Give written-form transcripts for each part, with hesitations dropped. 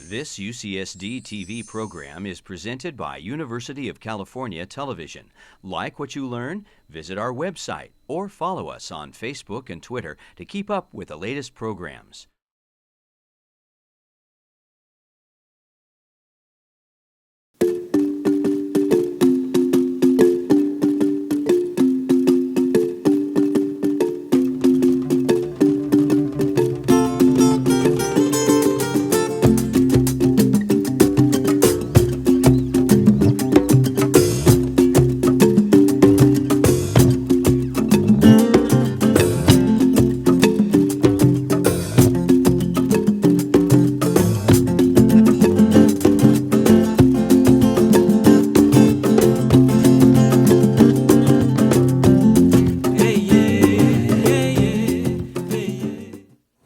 This UCSD TV program is presented by University of California Television. Like what you learn? Visit our website or follow us on Facebook and Twitter to keep up with the latest programs.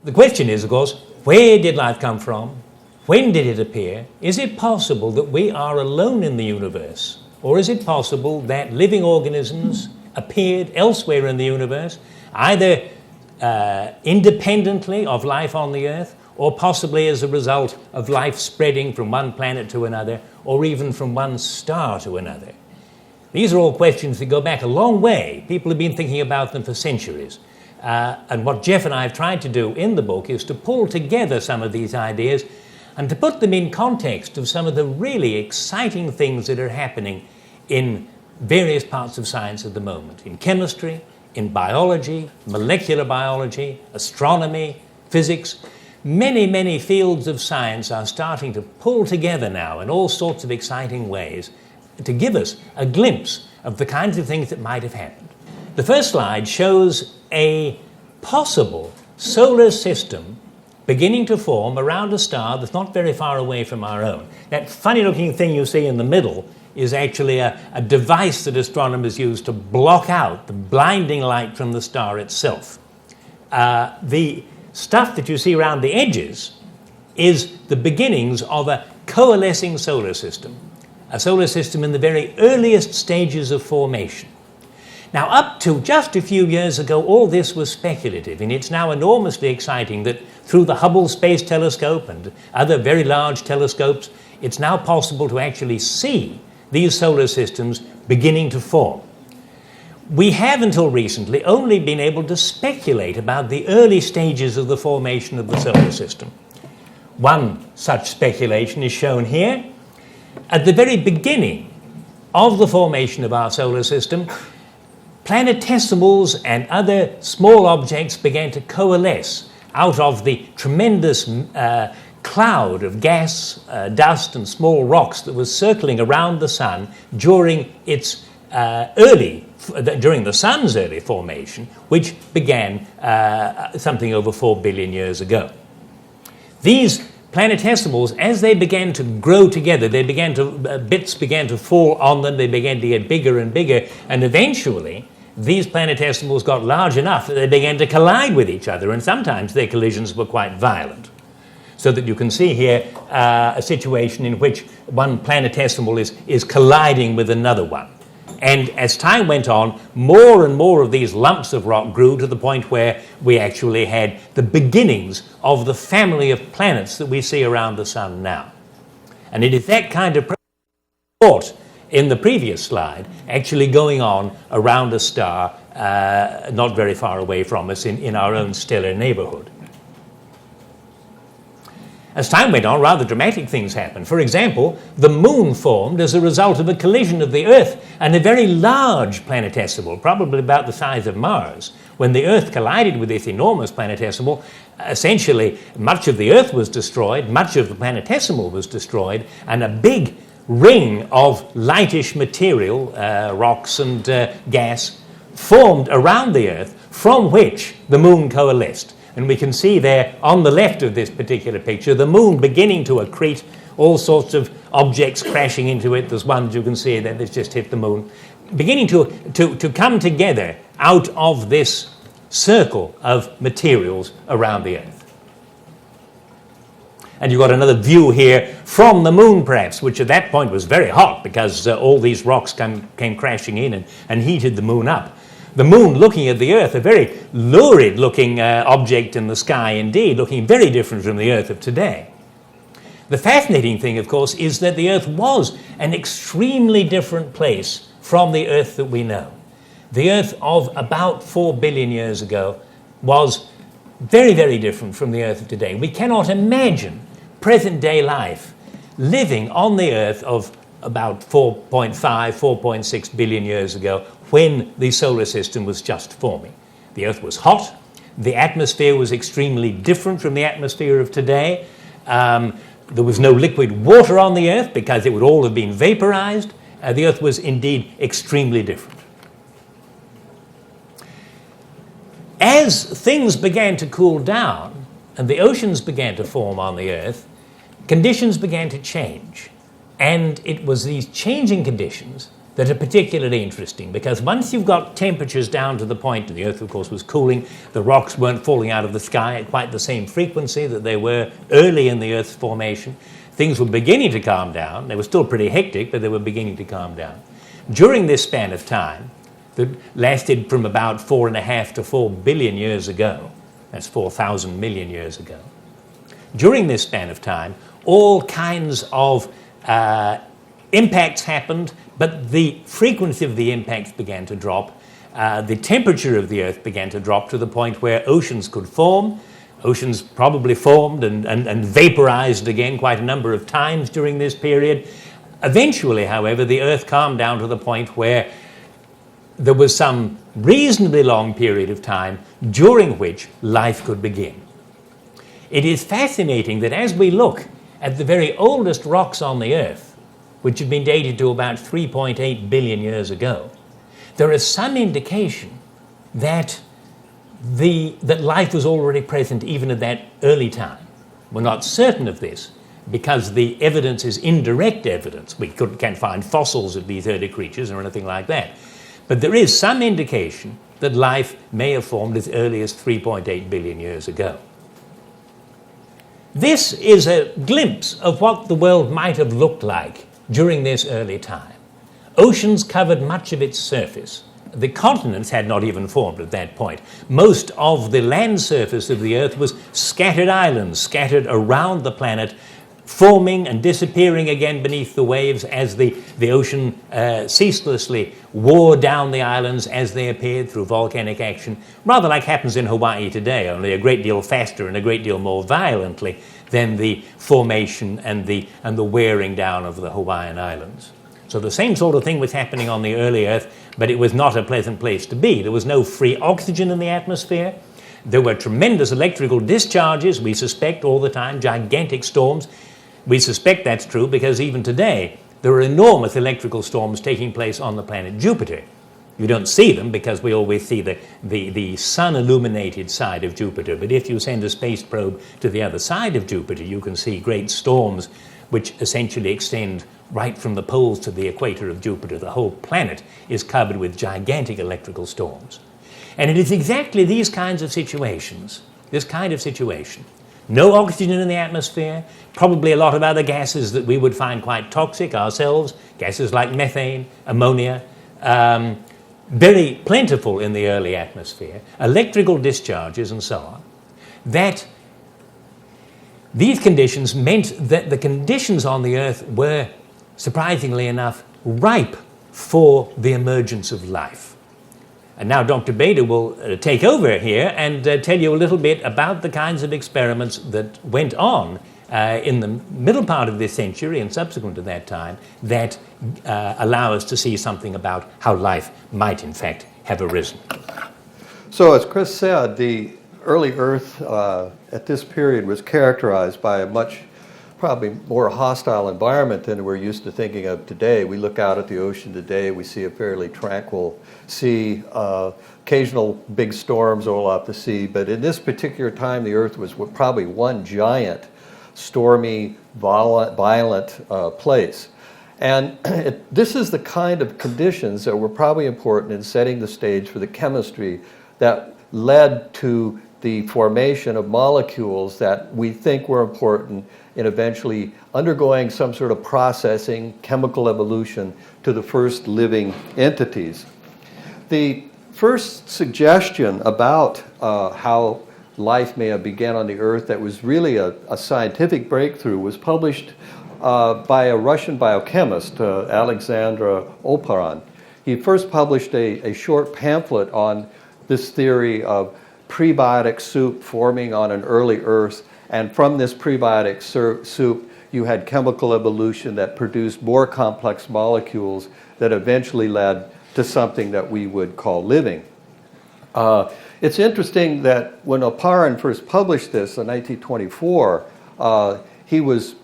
The question is, of course, where did life come from? When did it appear? Is it possible that we are alone in the universe? Or is it possible that living organisms appeared elsewhere in the universe, either independently of life on the Earth, or possibly as a result of life spreading from one planet to another, or even from one star to another? These are all questions that go back a long way. People have been thinking about them for centuries. And what Jeff and I have tried to do in the book is to pull together some of these ideas and to put them in context of some of the really exciting things that are happening in various parts of science at the moment, in chemistry, in biology, molecular biology, astronomy, physics. Many, many fields of science are starting to pull together now in all sorts of exciting ways to give us a glimpse of the kinds of things that might have happened. The first slide shows a possible solar system beginning to form around a star that's not very far away from our own. That funny-looking thing you see in the middle is actually a device that astronomers use to block out the blinding light from the star itself. The stuff that you see around the edges is the beginnings of a coalescing solar system, a solar system in the very earliest stages of formation. Now, up to just a few years ago, all this was speculative, and it's now enormously exciting that through the Hubble Space Telescope and other very large telescopes, it's now possible to actually see these solar systems beginning to form. We have, until recently, only been able to speculate about the early stages of the formation of the solar system. One such speculation is shown here. At the very beginning of the formation of our solar system, planetesimals and other small objects began to coalesce out of the tremendous cloud of gas, dust and small rocks that was circling around the sun during its during the sun's early formation, which began something over 4 billion years ago. These planetesimals, as they began to grow together, bits began to fall on them, they began to get bigger and bigger, and eventually these planetesimals got large enough that they began to collide with each other, and sometimes their collisions were quite violent. So that you can see here a situation in which one planetesimal is colliding with another one. And as time went on, more and more of these lumps of rock grew to the point where we actually had the beginnings of the family of planets that we see around the sun now. And it is that kind of thought in the previous slide actually going on around a star not very far away from us in our own stellar neighborhood. As time went on, rather dramatic things happened. For example, the moon formed as a result of a collision of the Earth and a very large planetesimal, probably about the size of Mars. When the Earth collided with this enormous planetesimal, essentially much of the Earth was destroyed, much of the planetesimal was destroyed, and a big ring of lightish material, rocks and gas, formed around the Earth, from which the moon coalesced. And we can see there on the left of this particular picture the moon beginning to accrete, all sorts of objects crashing into it. There's one you can see there that's just hit the moon, beginning to come together out of this circle of materials around the Earth. And you've got another view here from the moon, perhaps, which at that point was very hot because all these rocks came crashing in and heated the moon up. The moon looking at the Earth, a very lurid looking object in the sky indeed, looking very different from the Earth of today. The fascinating thing, of course, is that the Earth was an extremely different place from the Earth that we know. The Earth of about 4 billion years ago was very, very different from the Earth of today. We cannot imagine present-day life living on the Earth of about 4.5, 4.6 billion years ago when the solar system was just forming. The Earth was hot. The atmosphere was extremely different from the atmosphere of today. There was no liquid water on the Earth because it would all have been vaporized. The Earth was indeed extremely different. As things began to cool down and the oceans began to form on the Earth, conditions began to change. And it was these changing conditions that are particularly interesting, because once you've got temperatures down to the point, the Earth, of course, was cooling, the rocks weren't falling out of the sky at quite the same frequency that they were early in the Earth's formation. Things were beginning to calm down. They were still pretty hectic, but they were beginning to calm down. During this span of time, that lasted from about 4.5 to 4 billion years ago, that's 4,000 million years ago. During this span of time, all kinds of impacts happened, but the frequency of the impacts began to drop. The temperature of the Earth began to drop to the point where oceans could form. Oceans probably formed and vaporized again quite a number of times during this period. Eventually, however, the Earth calmed down to the point where there was some reasonably long period of time during which life could begin. It is fascinating that as we look at the very oldest rocks on the Earth, which have been dated to about 3.8 billion years ago, there is some indication that life was already present even at that early time. We're not certain of this because the evidence is indirect evidence. We can't find fossils of these early creatures or anything like that. But there is some indication that life may have formed as early as 3.8 billion years ago. This is a glimpse of what the world might have looked like during this early time. Oceans covered much of its surface. The continents had not even formed at that point. Most of the land surface of the Earth was scattered islands, scattered around the planet, forming and disappearing again beneath the waves as the ocean ceaselessly wore down the islands as they appeared through volcanic action, rather like happens in Hawaii today, only a great deal faster and a great deal more violently than the formation and the wearing down of the Hawaiian Islands. So the same sort of thing was happening on the early Earth, but it was not a pleasant place to be. There was no free oxygen in the atmosphere. There were tremendous electrical discharges, we suspect, all the time, gigantic storms. We suspect that's true because even today there are enormous electrical storms taking place on the planet Jupiter. You don't see them because we always see the sun-illuminated side of Jupiter. But if you send a space probe to the other side of Jupiter, you can see great storms which essentially extend right from the poles to the equator of Jupiter. The whole planet is covered with gigantic electrical storms. And it is exactly these kinds of situations, this kind of situation, no oxygen in the atmosphere, probably a lot of other gases that we would find quite toxic ourselves, gases like methane, ammonia, very plentiful in the early atmosphere, electrical discharges and so on, that these conditions meant that the conditions on the Earth were, surprisingly enough, ripe for the emergence of life. And now Dr. Bada will take over here and tell you a little bit about the kinds of experiments that went on in the middle part of this century and subsequent to that time that allow us to see something about how life might in fact have arisen. So as Chris said, the early Earth at this period was characterized by a much probably more hostile environment than we're used to thinking of today. We look out at the ocean today, we see a fairly tranquil sea, occasional big storms all out to sea, but in this particular time the Earth was probably one giant, stormy, violent place. And this is the kind of conditions that were probably important in setting the stage for the chemistry that led to the formation of molecules that we think were important in eventually undergoing some sort of processing, chemical evolution to the first living entities. The first suggestion about how life may have begun on the Earth that was really a scientific breakthrough was published by a Russian biochemist, Alexander Oparin. He first published a short pamphlet on this theory of prebiotic soup forming on an early Earth, and from this prebiotic soup you had chemical evolution that produced more complex molecules that eventually led to something that we would call living. It's interesting that when Oparin first published this in 1924, he was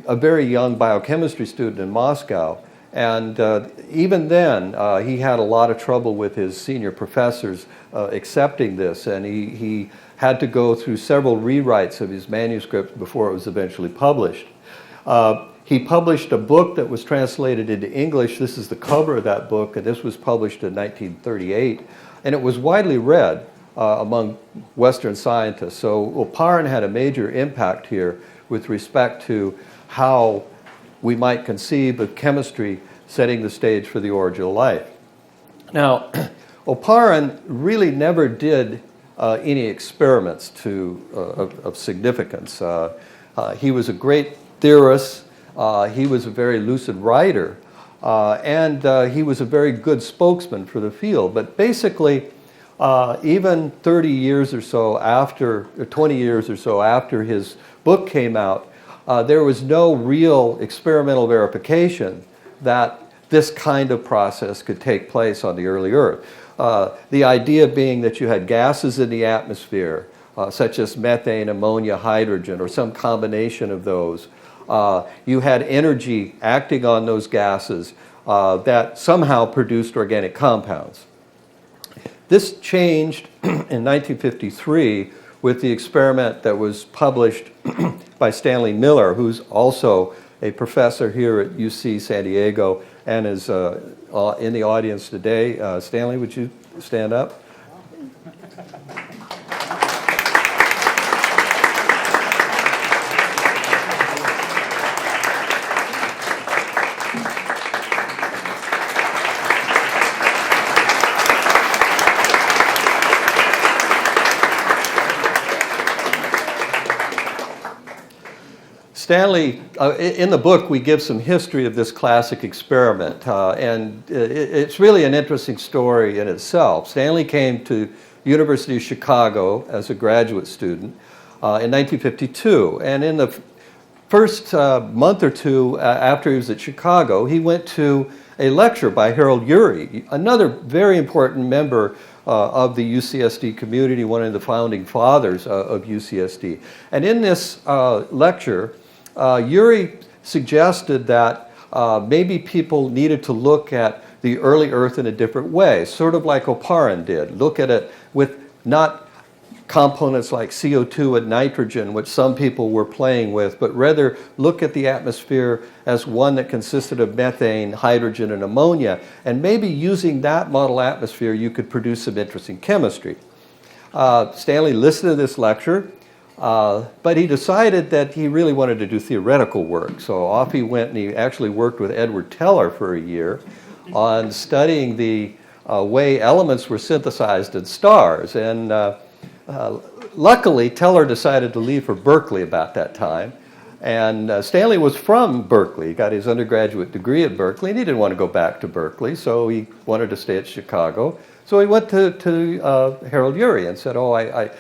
a very young biochemistry student in Moscow, and even then he had a lot of trouble with his senior professors accepting this, and he had to go through several rewrites of his manuscript before it was eventually published. He published a book that was translated into English. This is the cover of that book, and this was published in 1938, and it was widely read among Western scientists. So Oparin had a major impact here with respect to how we might conceive of chemistry setting the stage for the origin of life. Now, Oparin really never did any experiments of significance. He was a great theorist, he was a very lucid writer, and he was a very good spokesman for the field. But basically, even 30 years or so after, or 20 years or so after his book came out, there was no real experimental verification that this kind of process could take place on the early Earth. The idea being that you had gases in the atmosphere, such as methane, ammonia, hydrogen, or some combination of those. You had energy acting on those gases that somehow produced organic compounds. This changed in 1953 with the experiment that was published by Stanley Miller, who's also a professor here at UC San Diego and is in the audience today. Stanley, would you stand up? Stanley, in the book, we give some history of this classic experiment, and it's really an interesting story in itself. Stanley came to University of Chicago as a graduate student in 1952, and in the first month or two after he was at Chicago, he went to a lecture by Harold Urey, another very important member of the UCSD community, one of the founding fathers of UCSD. And in this lecture, Urey suggested that maybe people needed to look at the early Earth in a different way, sort of like Oparin did. Look at it with not components like CO2 and nitrogen, which some people were playing with, but rather look at the atmosphere as one that consisted of methane, hydrogen, and ammonia. And maybe using that model atmosphere, you could produce some interesting chemistry. Stanley listened to this lecture. But he decided that he really wanted to do theoretical work. So off he went, and he actually worked with Edward Teller for a year on studying the way elements were synthesized in stars. And luckily, Teller decided to leave for Berkeley about that time. And Stanley was from Berkeley. He got his undergraduate degree at Berkeley, and he didn't want to go back to Berkeley, so he wanted to stay at Chicago. So he went to Harold Urey and said, I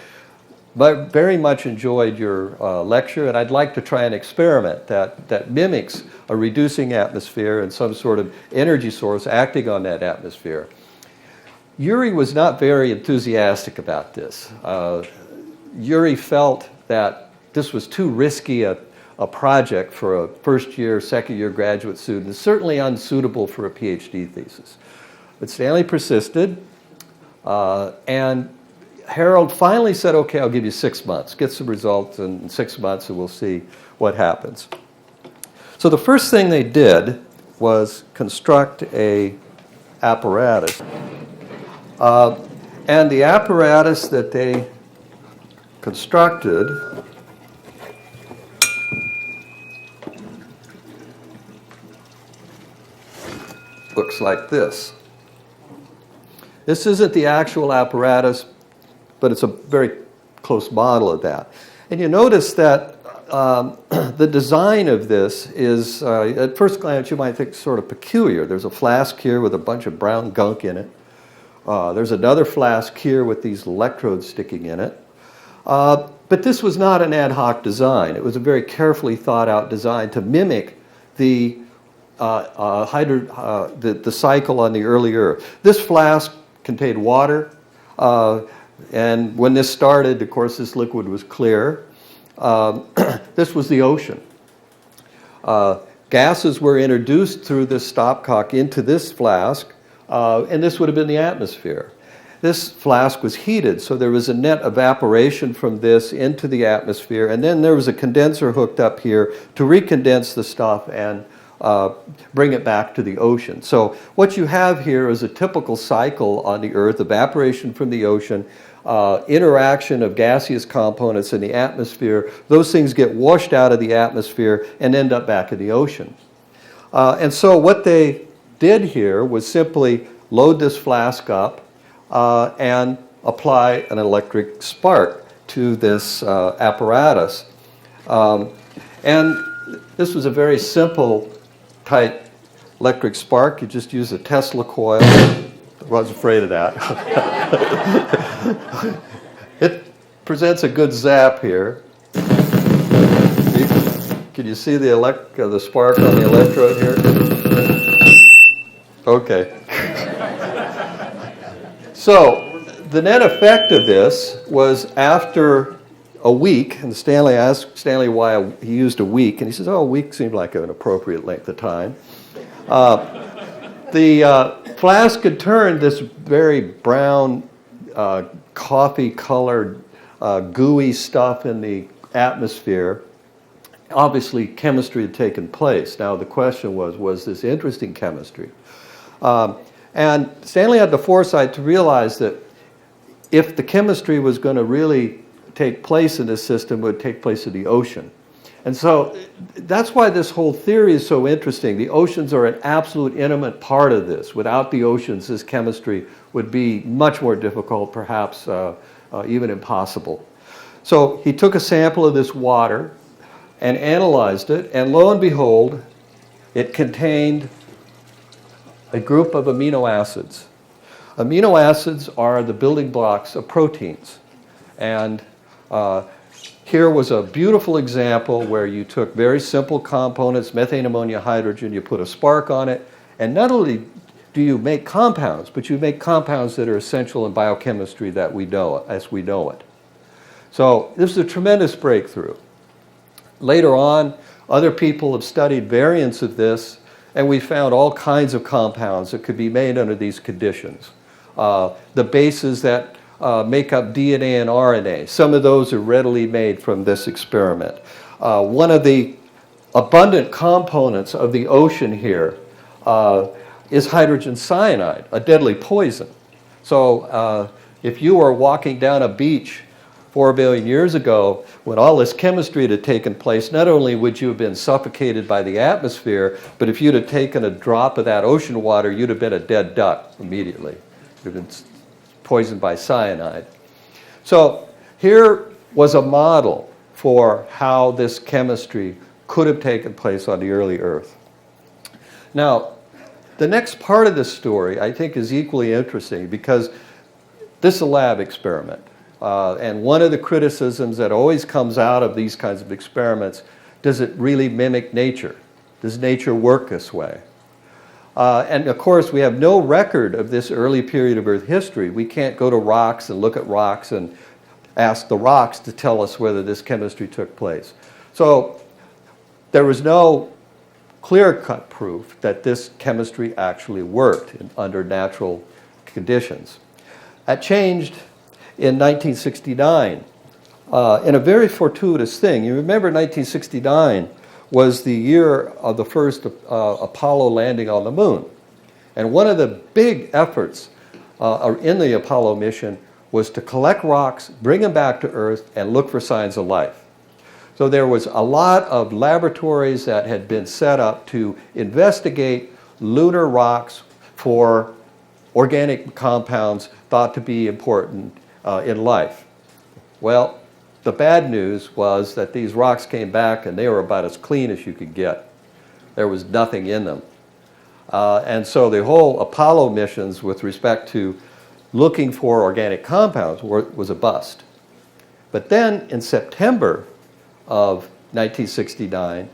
very much enjoyed your lecture, and I'd like to try an experiment that mimics a reducing atmosphere and some sort of energy source acting on that atmosphere. Urey was not very enthusiastic about this. Urey felt that this was too risky a project for a first-year, second-year graduate student, certainly unsuitable for a PhD thesis. But Stanley persisted, and Harold finally said, okay, I'll give you 6 months. Get some results in 6 months and we'll see what happens. So the first thing they did was construct a apparatus. And the apparatus that they constructed looks like this. This isn't the actual apparatus, but it's a very close model of that. And you notice that the design of this is, at first glance, you might think sort of peculiar. There's a flask here with a bunch of brown gunk in it. There's another flask here with these electrodes sticking in it. But this was not an ad hoc design. It was a very carefully thought out design to mimic the cycle on the early Earth. This flask contained water, and when this started, of course, this liquid was clear. This was the ocean. Gases were introduced through this stopcock into this flask, and this would have been the atmosphere. This flask was heated, so there was a net evaporation from this into the atmosphere, and then there was a condenser hooked up here to recondense the stuff and bring it back to the ocean. So what you have here is a typical cycle on the Earth: evaporation from the ocean, interaction of gaseous components in the atmosphere. Those things get washed out of the atmosphere and end up back in the ocean. And so what they did here was simply load this flask up and apply an electric spark to this apparatus. And this was a very simple type electric spark. You just use a Tesla coil. I was afraid of that. It presents a good zap here. Can you see the spark on the electrode here? Okay. So the net effect of this was, after a week, and Stanley asked Stanley why he used a week, and he says, oh, a week seemed like an appropriate length of time. The flask had turned this very brown, coffee-colored, gooey stuff in the atmosphere. Obviously, chemistry had taken place. Now, the question was this interesting chemistry? And Stanley had the foresight to realize that if the chemistry was going to really take place in this system, it would take place in the ocean. And so that's why this whole theory is so interesting. The oceans are an absolute intimate part of this. Without the oceans, this chemistry would be much more difficult, perhaps even impossible. So he took a sample of this water and analyzed it, and lo and behold, it contained a group of amino acids. Amino acids are the building blocks of proteins. And here was a beautiful example where you took very simple components, methane, ammonia, hydrogen, you put a spark on it, and not only do you make compounds, but you make compounds that are essential in biochemistry that we know as we know it. So this is a tremendous breakthrough. Later on, other people have studied variants of this, and we found all kinds of compounds that could be made under these conditions. The bases that make up DNA and RNA, some of those are readily made from this experiment. One of the abundant components of the ocean here is hydrogen cyanide, a deadly poison. So if you were walking down a beach 4 billion years ago, when all this chemistry had taken place, not only would you have been suffocated by the atmosphere, but if you'd have taken a drop of that ocean water, you'd have been a dead duck immediately. You'd have been poisoned by cyanide. So here was a model for how this chemistry could have taken place on the early Earth. Now, the next part of this story, I think, is equally interesting, because this is a lab experiment. And one of the criticisms that always comes out of these kinds of experiments, does it really mimic nature? Does nature work this way? And of course, we have no record of this early period of Earth history. We can't go to rocks and look at rocks and ask the rocks to tell us whether this chemistry took place. So there was no clear-cut proof that this chemistry actually worked under natural conditions. That changed in 1969, in a very fortuitous thing. You remember 1969 was the year of the first Apollo landing on the moon. And one of the big efforts in the Apollo mission was to collect rocks, bring them back to Earth, and look for signs of life. So there was a lot of laboratories that had been set up to investigate lunar rocks for organic compounds thought to be important in life. Well, the bad news was that these rocks came back and they were about as clean as you could get. There was nothing in them. And so the whole Apollo missions with respect to looking for organic compounds was a bust. But then in September of 1969,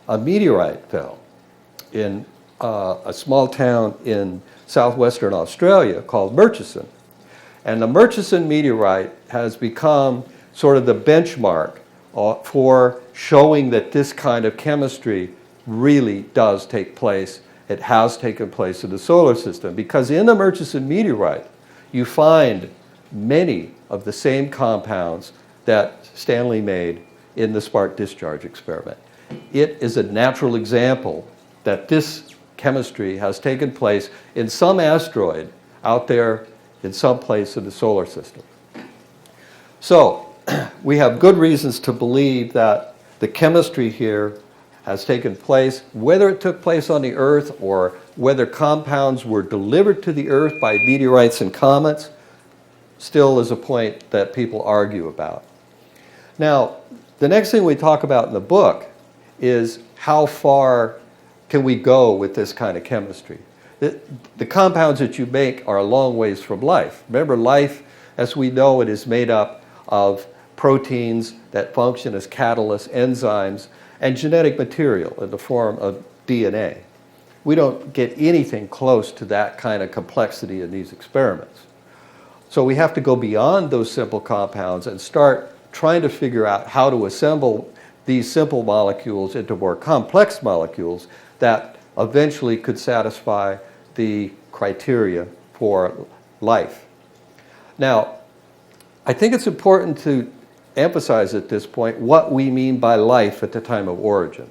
a meteorite fell in a small town in southwestern Australia called Murchison. And the Murchison meteorite has become sort of the benchmark for showing that this kind of chemistry really does take place. It has taken place in the solar system, because in the Murchison meteorite, you find many of the same compounds that Stanley made in the spark discharge experiment. It is a natural example that this chemistry has taken place in some asteroid out there in some place in the solar system. So we have good reasons to believe that the chemistry here has taken place, whether it took place on the Earth or whether compounds were delivered to the Earth by meteorites and comets, still is a point that people argue about. Now, the next thing we talk about in the book is how far can we go with this kind of chemistry. The compounds that you make are a long ways from life. Remember, life, as we know it, is made up of proteins that function as catalysts, enzymes, and genetic material in the form of DNA. We don't get anything close to that kind of complexity in these experiments. So we have to go beyond those simple compounds and start trying to figure out how to assemble these simple molecules into more complex molecules that eventually could satisfy the criteria for life. Now, I think it's important to emphasize at this point what we mean by life at the time of origin.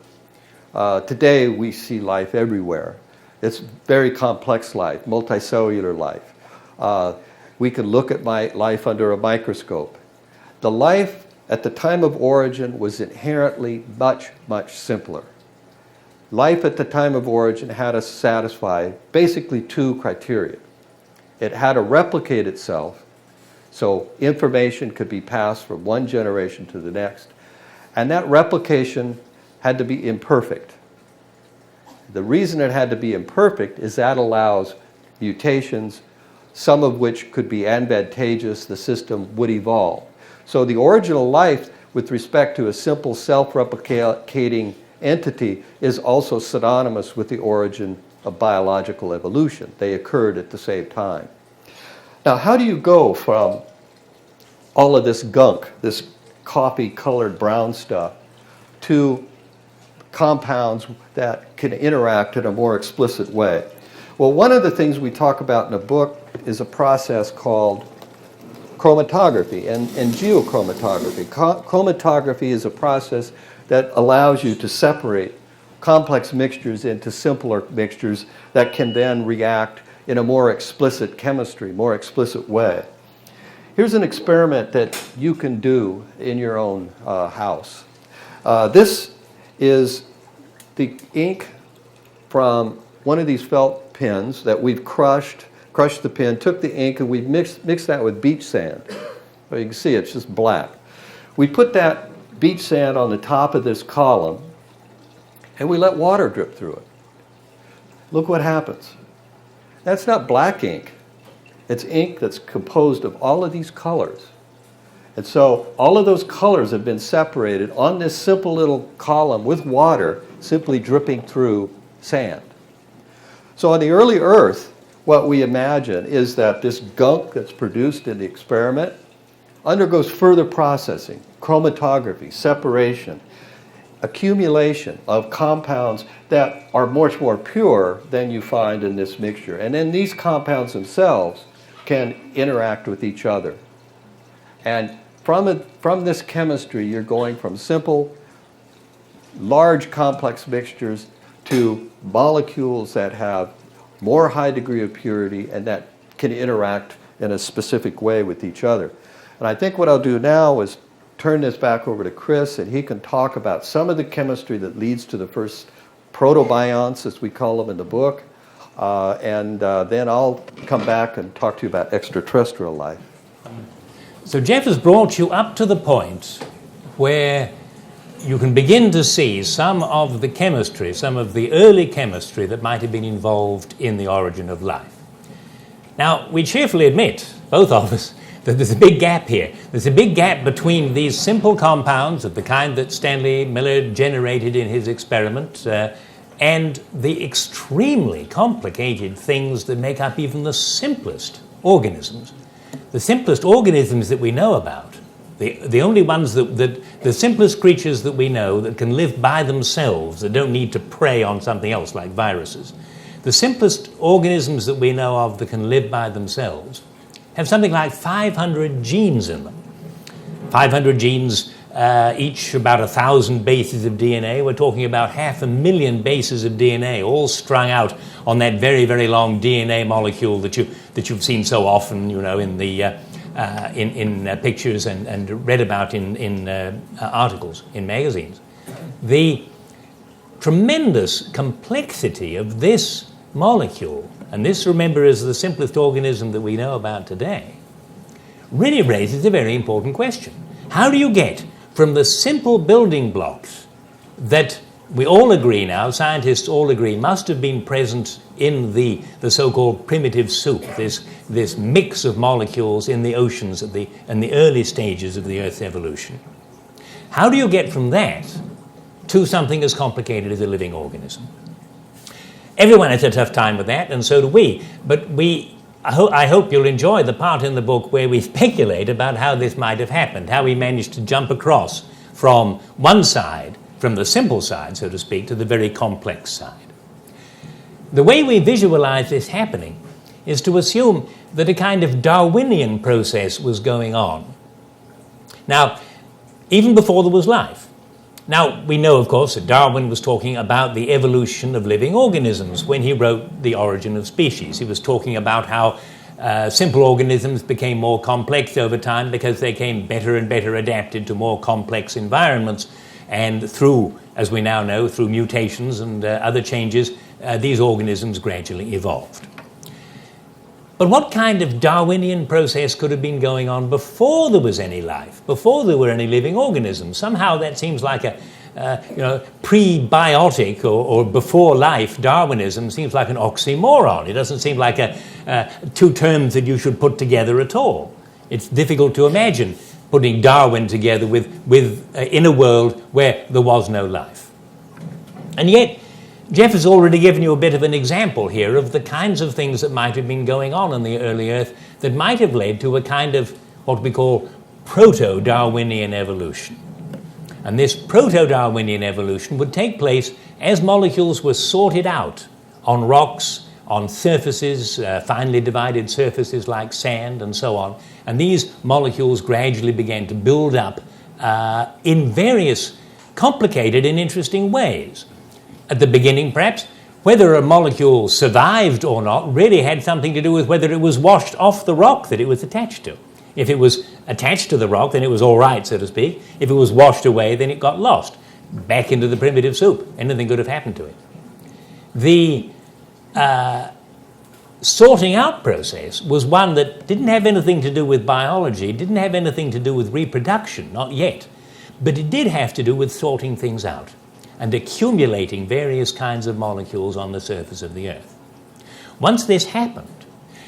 Today we see life everywhere. It's very complex life, multicellular life. We can look at life under a microscope. The life at the time of origin was inherently much, much simpler. Life at the time of origin had to satisfy basically two criteria. It had to replicate itself, so information could be passed from one generation to the next, and that replication had to be imperfect. The reason it had to be imperfect is that allows mutations, some of which could be advantageous, the system would evolve. So the original life with respect to a simple self-replicating entity is also synonymous with the origin of biological evolution. They occurred at the same time. Now, how do you go from all of this gunk, this coffee-colored brown stuff, to compounds that can interact in a more explicit way? Well, one of the things we talk about in the book is a process called chromatography and geochromatography. Chromatography is a process that allows you to separate complex mixtures into simpler mixtures that can then react in a more explicit chemistry, more explicit way. Here's an experiment that you can do in your own house. This is the ink from one of these felt pens that we've crushed the pen, took the ink, and we've mixed that with beach sand. Well, you can see it's just black. We put that beach sand on the top of this column, and we let water drip through it. Look what happens. That's not black ink. It's ink that's composed of all of these colors. And so all of those colors have been separated on this simple little column with water simply dripping through sand. So on the early Earth, what we imagine is that this gunk that's produced in the experiment undergoes further processing, chromatography, separation, accumulation of compounds that are much more pure than you find in this mixture. And then these compounds themselves can interact with each other. And from this chemistry, you're going from simple, large, complex mixtures to molecules that have more high degree of purity and that can interact in a specific way with each other. And I think what I'll do now is turn this back over to Chris, and he can talk about some of the chemistry that leads to the first protobionts, as we call them in the book, and then I'll come back and talk to you about extraterrestrial life. So Jeff has brought you up to the point where you can begin to see some of the chemistry, some of the early chemistry that might have been involved in the origin of life. Now, we cheerfully admit, both of us, that there's a big gap here. There's a big gap between these simple compounds of the kind that Stanley Miller generated in his experiment and the extremely complicated things that make up even the simplest organisms. The simplest organisms that we know about, the only ones that the simplest creatures that we know that can live by themselves, that don't need to prey on something else like viruses, the simplest organisms that we know of that can live by themselves have something like 500 genes in them. 500 genes, each about 1,000 bases of DNA. We're talking about 500,000 bases of DNA, all strung out on that very, very long DNA molecule that you've seen so often, you know, in the in pictures and read about in articles in magazines. The tremendous complexity of this molecule, and this, remember, is the simplest organism that we know about today, really raises a very important question. How do you get from the simple building blocks that we all agree now, scientists all agree, must have been present in the so-called primitive soup, this mix of molecules in the oceans in the early stages of the Earth's evolution? How do you get from that to something as complicated as a living organism? Everyone has a tough time with that, and so do we. But I hope you'll enjoy the part in the book where we speculate about how this might have happened, how we managed to jump across from one side, from the simple side, so to speak, to the very complex side. The way we visualize this happening is to assume that a kind of Darwinian process was going on. Now, even before there was life. Now, we know, of course, that Darwin was talking about the evolution of living organisms when he wrote The Origin of Species. He was talking about how simple organisms became more complex over time because they came better and better adapted to more complex environments. And through, as we now know, through mutations and other changes, these organisms gradually evolved. But what kind of Darwinian process could have been going on before there was any life, before there were any living organisms? Somehow that seems like a pre-biotic or before life Darwinism seems like an oxymoron. It doesn't seem like two terms that you should put together at all. It's difficult to imagine putting Darwin together with in a world where there was no life. And yet, Jeff has already given you a bit of an example here of the kinds of things that might have been going on in the early Earth that might have led to a kind of what we call proto-Darwinian evolution. And this proto-Darwinian evolution would take place as molecules were sorted out on rocks, on surfaces, finely divided surfaces like sand and so on. And these molecules gradually began to build up in various complicated and interesting ways. At the beginning, perhaps, whether a molecule survived or not really had something to do with whether it was washed off the rock that it was attached to. If it was attached to the rock, then it was all right, so to speak. If it was washed away, then it got lost, back into the primitive soup. Anything could have happened to it. The sorting out process was one that didn't have anything to do with biology, didn't have anything to do with reproduction, not yet, but it did have to do with sorting things out and accumulating various kinds of molecules on the surface of the Earth. Once this happened,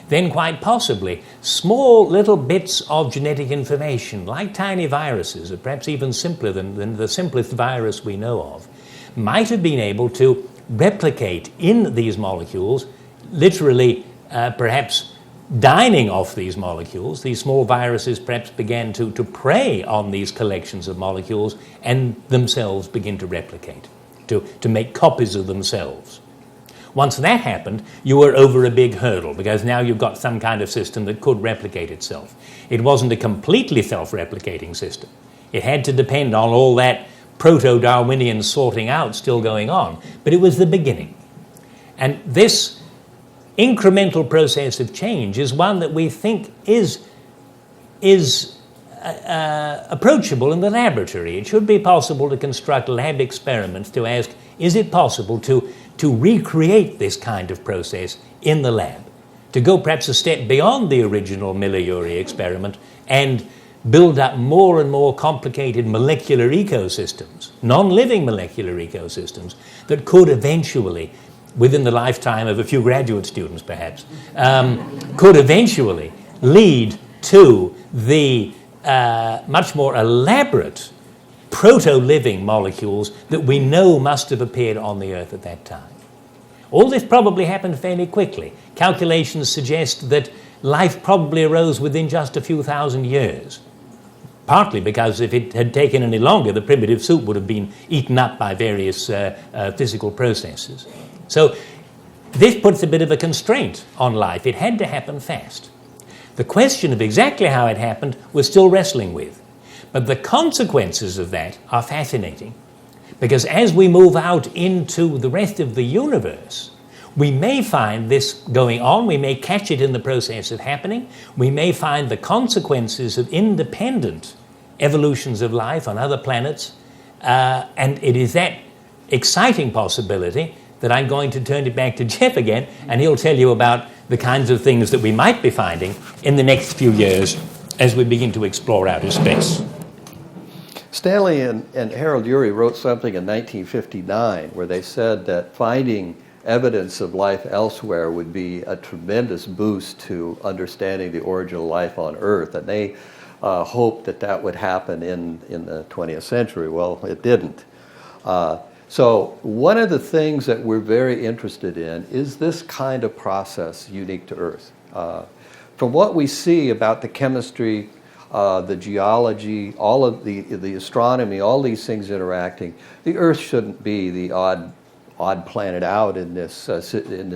then quite possibly small little bits of genetic information, like tiny viruses, or perhaps even simpler than the simplest virus we know of, might have been able to replicate in these molecules, literally perhaps dining off these molecules. These small viruses perhaps began to prey on these collections of molecules and themselves begin to replicate, to make copies of themselves. Once that happened, you were over a big hurdle because now you've got some kind of system that could replicate itself. It wasn't a completely self-replicating system. It had to depend on all that proto-Darwinian sorting out still going on, but it was the beginning. And this incremental process of change is one that we think is approachable in the laboratory. It should be possible to construct lab experiments to ask, is it possible to recreate this kind of process in the lab, to go perhaps a step beyond the original Miller-Urey experiment and build up more and more complicated molecular ecosystems, non-living molecular ecosystems, that could eventually, within the lifetime of a few graduate students perhaps, could eventually lead to the much more elaborate proto-living molecules that we know must have appeared on the Earth at that time. All this probably happened fairly quickly. Calculations suggest that life probably arose within just a few thousand years, partly because if it had taken any longer, the primitive soup would have been eaten up by various physical processes. So this puts a bit of a constraint on life. It had to happen fast. The question of exactly how it happened we're still wrestling with. But the consequences of that are fascinating, because as we move out into the rest of the universe, we may find this going on, we may catch it in the process of happening, we may find the consequences of independent evolutions of life on other planets, and it is that exciting possibility that I'm going to turn it back to Jeff again, and he'll tell you about the kinds of things that we might be finding in the next few years as we begin to explore outer space. Stanley and Harold Urey wrote something in 1959 where they said that finding evidence of life elsewhere would be a tremendous boost to understanding the origin of life on Earth, and they hoped that that would happen in the 20th century. Well, it didn't. So one of the things that we're very interested in is this kind of process unique to Earth. From what we see about the chemistry, the geology, all of the astronomy, all these things interacting, the Earth shouldn't be the odd planet out in this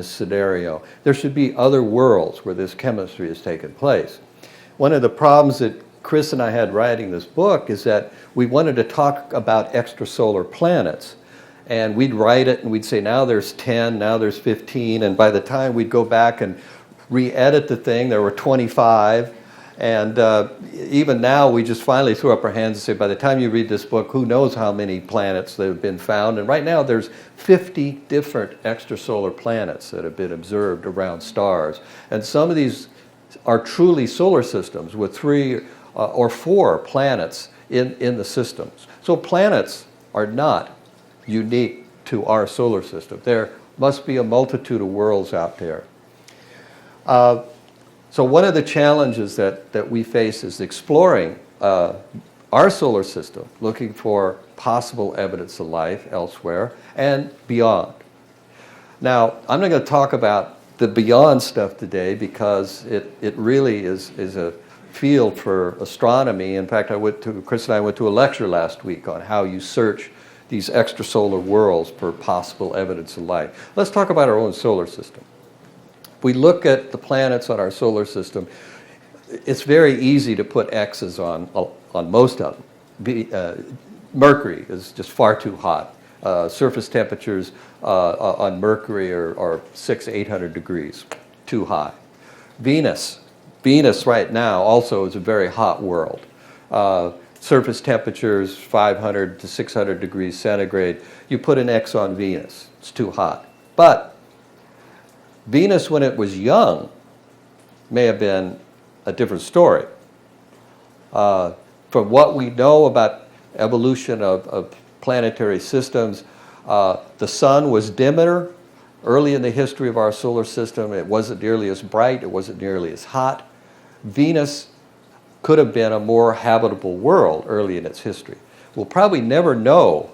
scenario. There should be other worlds where this chemistry has taken place. One of the problems that Chris and I had writing this book is that we wanted to talk about extrasolar planets. And we'd write it and we'd say, now there's 10, now there's 15, and by the time we'd go back and re-edit the thing, there were 25. And even now, we just finally threw up our hands and say, by the time you read this book, who knows how many planets that have been found. And right now, there's 50 different extrasolar planets that have been observed around stars. And some of these are truly solar systems with 3 or 4 planets in the systems. So planets are not unique to our solar system. There must be a multitude of worlds out there. So one of the challenges that we face is exploring our solar system, looking for possible evidence of life elsewhere and beyond. Now, I'm not going to talk about the beyond stuff today because it really is a field for astronomy. In fact, Chris and I went to a lecture last week on how you search these extrasolar worlds for possible evidence of life. Let's talk about our own solar system. If we look at the planets on our solar system, it's very easy to put X's on most of them. Mercury is just far too hot. Surface temperatures on Mercury are 600-800 degrees, too high. Venus right now also is a very hot world. Surface temperatures 500 to 600 degrees centigrade. You put an X on Venus, it's too hot. But Venus, when it was young, may have been a different story. From what we know about evolution of planetary systems, the sun was dimmer early in the history of our solar system. It wasn't nearly as bright, it wasn't nearly as hot. Venus could have been a more habitable world early in its history. We'll probably never know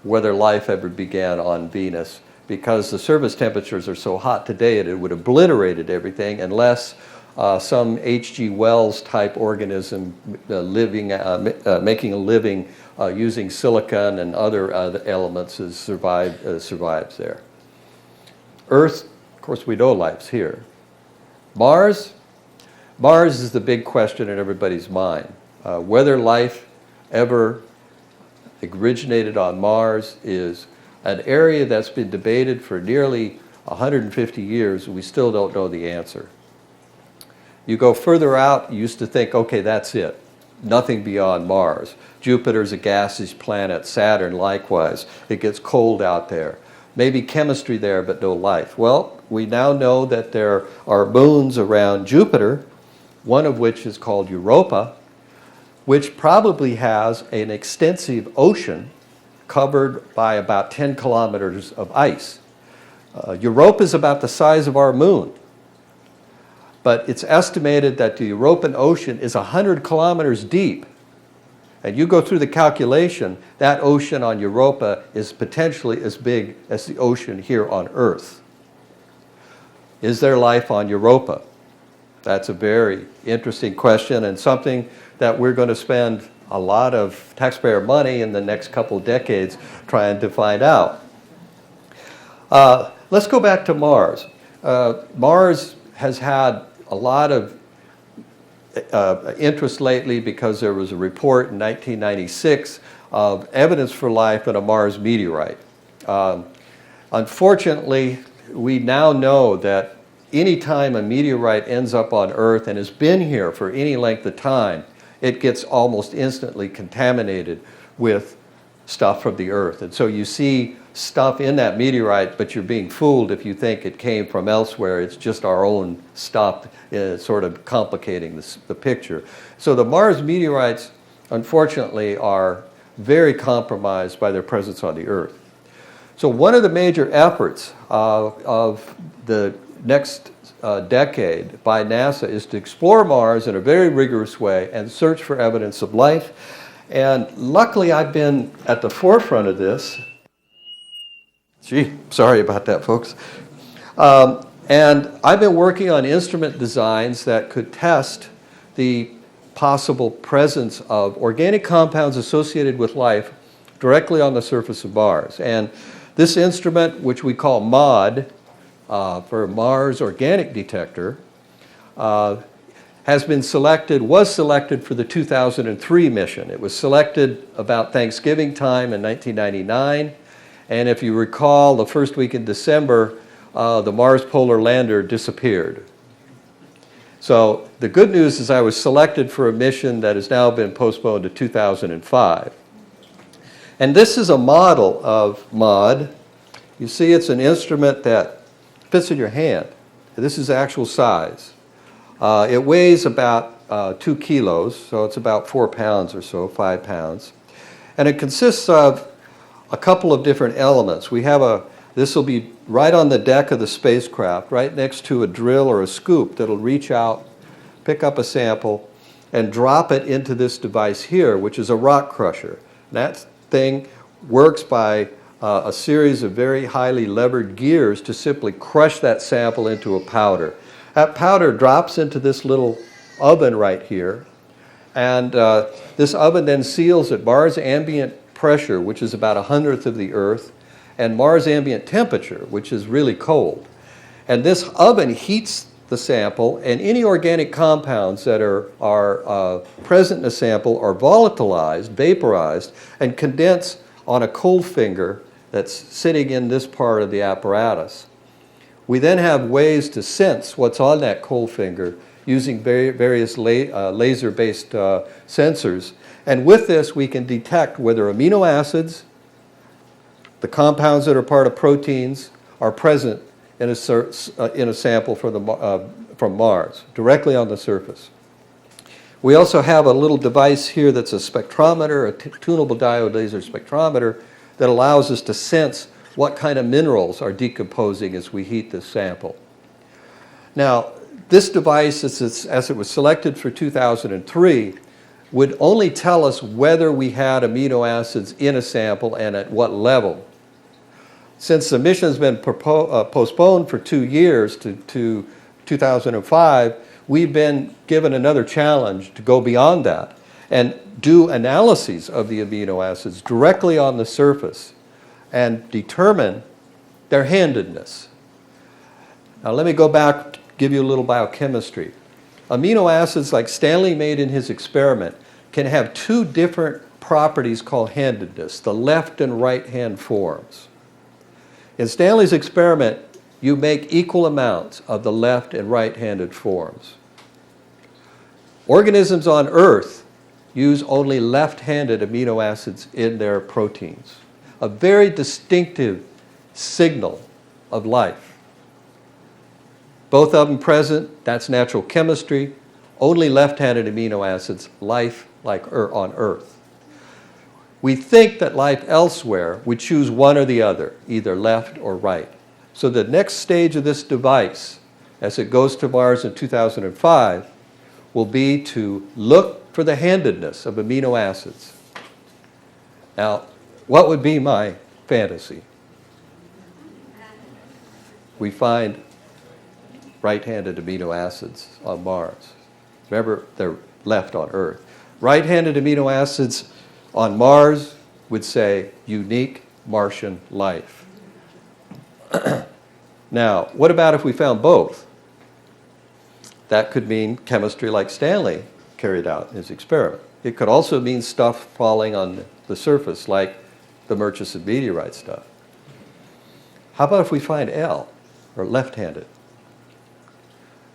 whether life ever began on Venus because the surface temperatures are so hot today it would have obliterated everything unless some H.G. Wells type organism making a living using silicon and other elements survives there. Earth, of course, we know life's here. Mars is the big question in everybody's mind. Whether life ever originated on Mars is an area that's been debated for nearly 150 years, and we still don't know the answer. You go further out, you used to think, okay, that's it. Nothing beyond Mars. Jupiter's a gaseous planet, Saturn likewise. It gets cold out there. Maybe chemistry there, but no life. Well, we now know that there are moons around Jupiter, one of which is called Europa. which probably has an extensive ocean covered by about 10 kilometers of ice. Europa is about the size of our moon, but it's estimated that the European Ocean is 100 kilometers deep. And you go through the calculation, that ocean on Europa is potentially as big as the ocean here on Earth. Is there life on Europa? That's a very interesting question and something that we're going to spend a lot of taxpayer money in the next couple of decades trying to find out. Let's go back to Mars. Mars has had a lot of interest lately because there was a report in 1996 of evidence for life in a Mars meteorite. Unfortunately, we now know that any time a meteorite ends up on Earth and has been here for any length of time, it gets almost instantly contaminated with stuff from the Earth. And so you see stuff in that meteorite, but you're being fooled if you think it came from elsewhere. It's just our own stuff sort of complicating the picture. So the Mars meteorites, unfortunately, are very compromised by their presence on the Earth. So one of the major efforts of the next decade by NASA is to explore Mars in a very rigorous way and search for evidence of life. And luckily, I've been at the forefront of this. Gee, sorry about that, folks. And I've been working on instrument designs that could test the possible presence of organic compounds associated with life directly on the surface of Mars. And this instrument, which we call MOD, for Mars Organic Detector, was selected for the 2003 mission. It was selected about Thanksgiving time in 1999. And if you recall, the first week in December, the Mars Polar Lander disappeared. So the good news is I was selected for a mission that has now been postponed to 2005. And this is a model of MOD. You see it's an instrument that fits in your hand. This is actual size. It weighs about 2 kilos, so it's about 4 pounds or so, 5 pounds. And it consists of a couple of different elements. This will be right on the deck of the spacecraft, right next to a drill or a scoop that'll reach out, pick up a sample, and drop it into this device here, which is a rock crusher. And that thing works by a series of very highly levered gears to simply crush that sample into a powder. That powder drops into this little oven right here, and this oven then seals at Mars ambient pressure, which is about 1/100th of the Earth, and Mars ambient temperature, which is really cold. And this oven heats the sample, and any organic compounds that are present in the sample are volatilized, vaporized, and condense on a cold finger that's sitting in this part of the apparatus. We then have ways to sense what's on that cold finger using various laser-based sensors. And with this, we can detect whether amino acids, the compounds that are part of proteins, are present in a sample from Mars, directly on the surface. We also have a little device here that's a spectrometer, a tunable diode laser spectrometer, that allows us to sense what kind of minerals are decomposing as we heat this sample. Now, this device, as it was selected for 2003, would only tell us whether we had amino acids in a sample and at what level. Since the mission has been postponed for 2 years to 2005, we've been given another challenge to go beyond that and do analyses of the amino acids directly on the surface and determine their handedness. Now let me go back, give you a little biochemistry. Amino acids, like Stanley made in his experiment, can have 2 different properties called handedness, the left and right hand forms. In Stanley's experiment, you make equal amounts of the left and right-handed forms. Organisms on Earth use only left-handed amino acids in their proteins, a very distinctive signal of life. Both of them present, that's natural chemistry. Only left-handed amino acids, life like on Earth. We think that life elsewhere would choose one or the other, either left or right. So the next stage of this device, as it goes to Mars in 2005, will be to look for the handedness of amino acids. Now, what would be my fantasy? We find right-handed amino acids on Mars. Remember, they're left on Earth. Right-handed amino acids on Mars would say unique Martian life. Now, what about if we found both? That could mean chemistry like Stanley carried out in his experiment. It could also mean stuff falling on the surface, like the Murchison meteorite stuff. How about if we find L, or left-handed?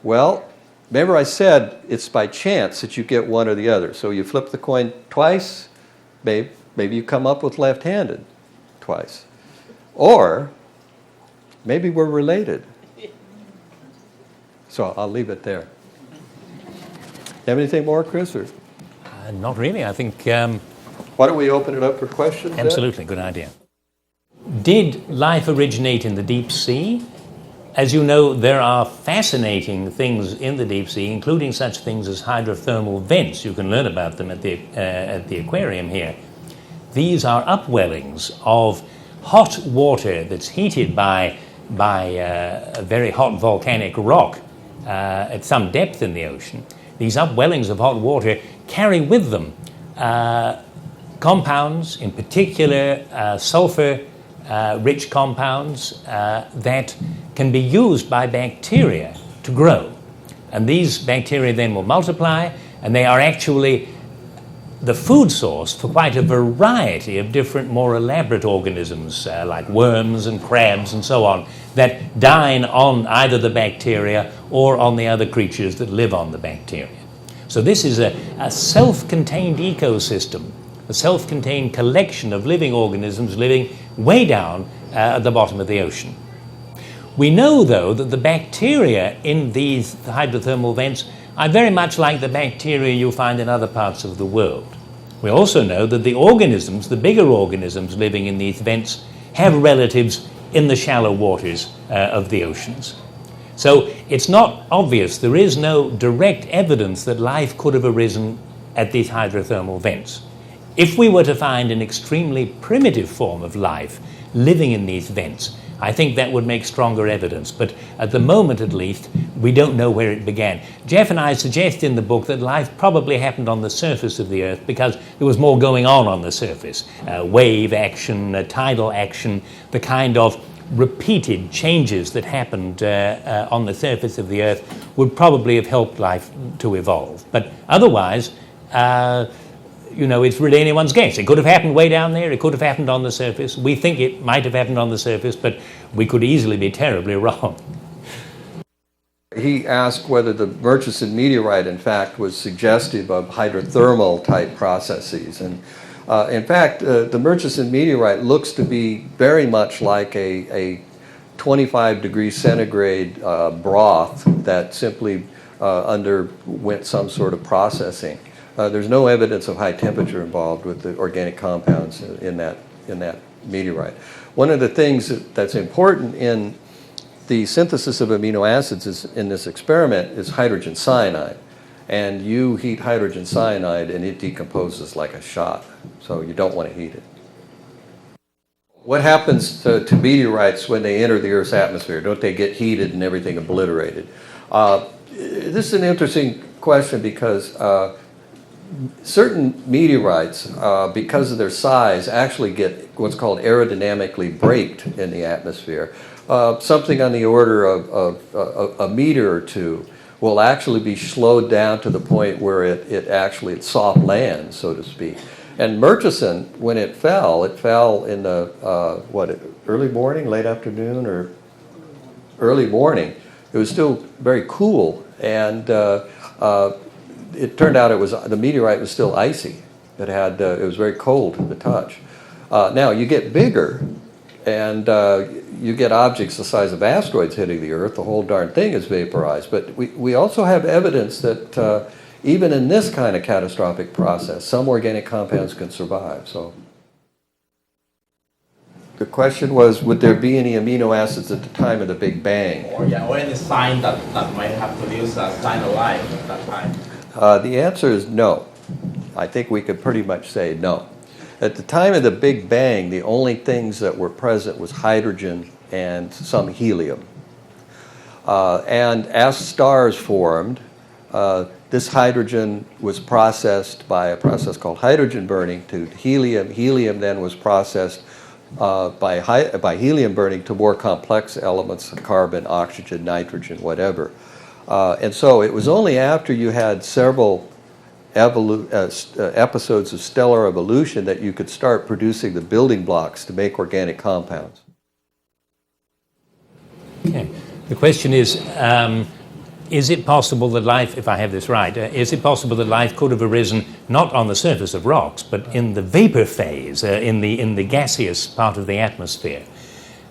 Well, remember I said it's by chance that you get one or the other. So you flip the coin twice, maybe you come up with left-handed twice. Or maybe we're related. So I'll leave it there. Have anything more, Chris? Or? Not really. I think... Why don't we open it up for questions? Absolutely, good idea. Did life originate in the deep sea? As you know, there are fascinating things in the deep sea, including such things as hydrothermal vents. You can learn about them at the aquarium here. These are upwellings of hot water that's heated by a very hot volcanic rock at some depth in the ocean. These upwellings of hot water carry with them compounds, in particular sulfur-rich compounds that can be used by bacteria to grow. And these bacteria then will multiply, and they are actually the food source for quite a variety of different, more elaborate organisms, like worms and crabs and so on, that dine on either the bacteria or on the other creatures that live on the bacteria. So this is a self-contained ecosystem, a self-contained collection of living organisms living way down at the bottom of the ocean. We know, though, that the bacteria in these hydrothermal vents are very much like the bacteria you find in other parts of the world. We also know that the organisms, the bigger organisms living in these vents, have relatives in the shallow waters of the oceans. So it's not obvious, there is no direct evidence that life could have arisen at these hydrothermal vents. If we were to find an extremely primitive form of life living in these vents, I think that would make stronger evidence, but at the moment at least, we don't know where it began. Jeff and I suggest in the book that life probably happened on the surface of the Earth because there was more going on the surface. Wave action, tidal action, the kind of repeated changes that happened on the surface of the Earth would probably have helped life to evolve. But otherwise, it's really anyone's guess. It could have happened way down there. It could have happened on the surface. We think it might have happened on the surface, but we could easily be terribly wrong. He asked whether the Murchison meteorite, in fact, was suggestive of hydrothermal type processes. And in fact, the Murchison meteorite looks to be very much like a 25 degrees centigrade broth that simply underwent some sort of processing. There's no evidence of high temperature involved with the organic compounds in that meteorite. One of the things that's important in the synthesis of amino acids in this experiment is hydrogen cyanide. And you heat hydrogen cyanide and it decomposes like a shot. So you don't want to heat it. What happens to meteorites when they enter the Earth's atmosphere? Don't they get heated and everything obliterated? This is an interesting question because certain meteorites, because of their size, actually get what's called aerodynamically braked in the atmosphere. Something on the order of a meter or two will actually be slowed down to the point where it soft lands, so to speak. And Murchison, when it fell in the, early morning, late afternoon, or early morning. It was still very cool, and it turned out the meteorite was still icy. It was very cold to the touch. Now you get bigger, and you get objects the size of asteroids hitting the Earth. The whole darn thing is vaporized. But we also have evidence that even in this kind of catastrophic process, some organic compounds can survive. So the question was, would there be any amino acids at the time of the Big Bang? Or any sign that might have produced a sign of life at that time? The answer is no. I think we could pretty much say no. At the time of the Big Bang, the only things that were present was hydrogen and some helium. And as stars formed, this hydrogen was processed by a process called hydrogen burning to helium. Helium then was processed by helium burning to more complex elements, carbon, oxygen, nitrogen, whatever. And so it was only after you had several episodes of stellar evolution that you could start producing the building blocks to make organic compounds. Okay. The question is it possible that life, if I have this right, is it possible that life could have arisen not on the surface of rocks, but in the vapor phase, in the gaseous part of the atmosphere?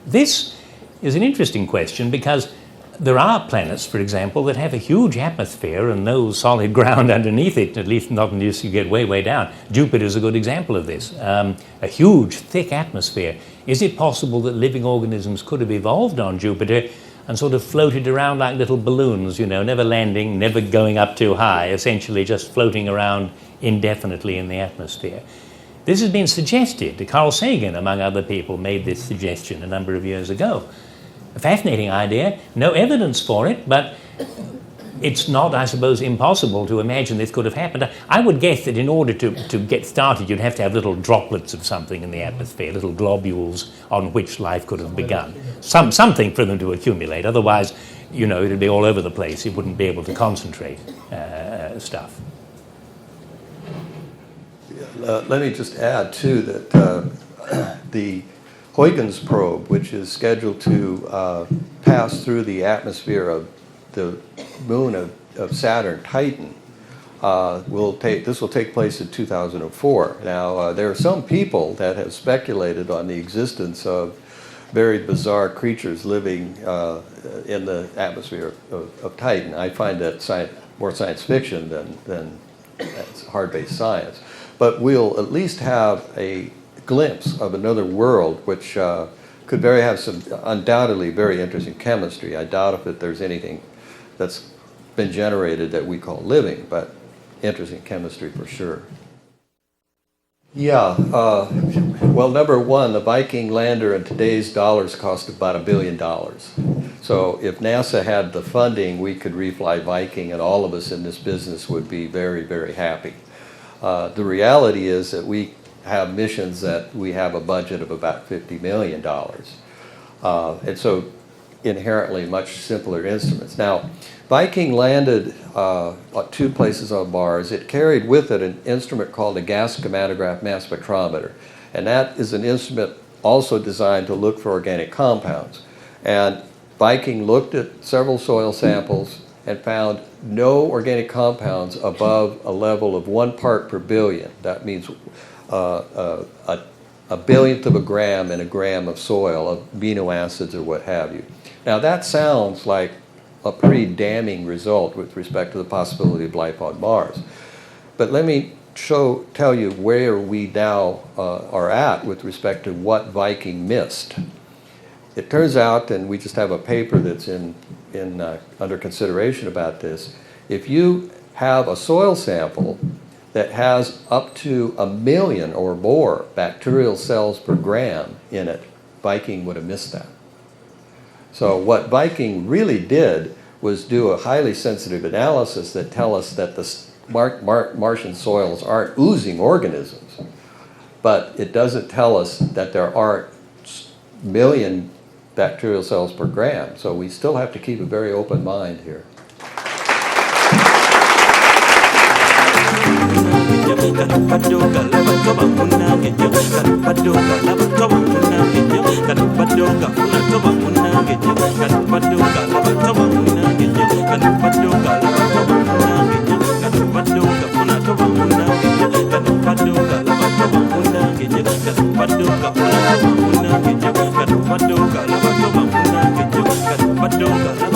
This is an interesting question because there are planets, for example, that have a huge atmosphere and no solid ground underneath it, at least not unless you get way, way down. Jupiter is a good example of this. A huge, thick atmosphere. Is it possible that living organisms could have evolved on Jupiter and sort of floated around like little balloons, never landing, never going up too high, essentially just floating around indefinitely in the atmosphere? This has been suggested. Carl Sagan, among other people, made this suggestion a number of years ago. A fascinating idea, no evidence for it, but it's not, I suppose, impossible to imagine this could have happened. I would guess that in order to get started, you'd have to have little droplets of something in the atmosphere, little globules on which life could have begun. Something for them to accumulate. Otherwise, it'd be all over the place. You wouldn't be able to concentrate stuff. Let me just add, too, that the Huygens probe, which is scheduled to pass through the atmosphere of the moon of Saturn, Titan, this will take place in 2004. Now, there are some people that have speculated on the existence of very bizarre creatures living in the atmosphere of Titan. I find that more science fiction than hard-based science. But we'll at least have a glimpse of another world which could have some undoubtedly very interesting chemistry. I doubt if there's anything that's been generated that we call living, but interesting chemistry for sure. Yeah, well, number one, the Viking lander in today's dollars cost about $1 billion. So if NASA had the funding, we could refly Viking, and all of us in this business would be very, very happy. The reality is that we have missions that we have a budget of about $50 million. And so inherently much simpler instruments. Now, Viking landed at 2 places on Mars. It carried with it an instrument called a gas chromatograph mass spectrometer. And that is an instrument also designed to look for organic compounds. And Viking looked at several soil samples and found no organic compounds above a level of 1 part per billion. That means a billionth of a gram in a gram of soil, of amino acids or what have you. Now that sounds like a pretty damning result with respect to the possibility of life on Mars. But let me tell you where we now are at with respect to what Viking missed. It turns out, and we just have a paper that's under consideration about this, if you have a soil sample that has up to 1 million or more bacterial cells per gram in it, Viking would have missed that. So what Viking really did was do a highly sensitive analysis that tell us that the Martian soils aren't oozing organisms, but it doesn't tell us that there aren't million bacterial cells per gram. So we still have to keep a very open mind here. Paduka,